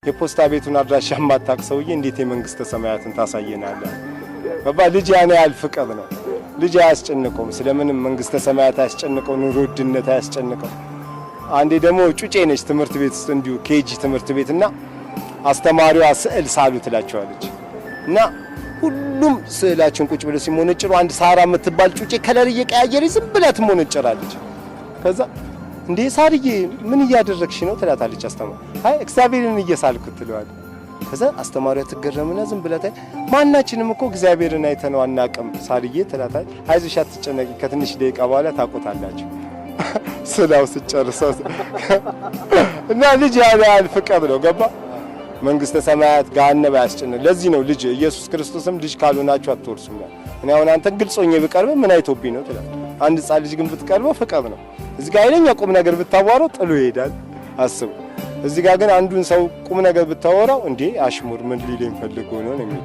የፖስታ ቤቱን አድራሻ ማታቅ ሰውዬ እንዴት የመንግስተ ሰማያትን ታሳየናለህ? ባባ ልጅ ያኔ ያህል ፍቅር ነው። ልጅ አያስጨንቀውም። ስለምንም መንግስተ ሰማያት አያስጨንቀው፣ ኑሮ ውድነት አያስጨንቀው። አንዴ ደግሞ ጩጬ ነች ትምህርት ቤት ውስጥ እንዲሁ ኬጂ ትምህርት ቤትና አስተማሪዋ ስዕል ሳሉ ትላቸዋለች እና ሁሉም ስዕላችን ቁጭ ብለው ሲሞነጭሩ አንድ ሳራ የምትባል ጩጬ ከለር እየቀያየረች ዝም ብላ ትሞነጭራለች። ከዛ እንዴ ሳርዬ ምን እያደረግሽ ነው ትላታለች አስተማሪ። አይ እግዚአብሔርን እየሳልኩት ትለዋለች። ከዛ አስተማሪዋ ትገረምና ዝም ብላ ማናችንም እኮ እግዚአብሔርን አይተነው አናውቅም ሳርዬ ትላታለች። አይዞሽ አትጨነቂ ከትንሽ ደቂቃ በኋላ ታውቁታላችሁ ስላው ሲጨርሰው እና ልጅ ያለ ፍቅር ነው ገባ መንግስተ ሰማያት ገሃነም አያስጨንቅ። ለዚህ ነው ልጅ ኢየሱስ ክርስቶስም ልጅ ካልሆናችሁ አትወርሱም። እኔ አሁን አንተ ግልጾኝ ብቀርብ ምን አይቶብኝ ነው ትላለህ። አንድ ሕፃን ልጅ ግን ብትቀርበው ፍቅር ነው። እዚህ ጋር አይለኛ ቁም ነገር ብታዋራው ጥሎ ይሄዳል። አስቡ። እዚህ ጋር ግን አንዱን ሰው ቁም ነገር ብታወራው እንዴ አሽሙር ምን ሊለኝ ፈልጎ ነው የሚል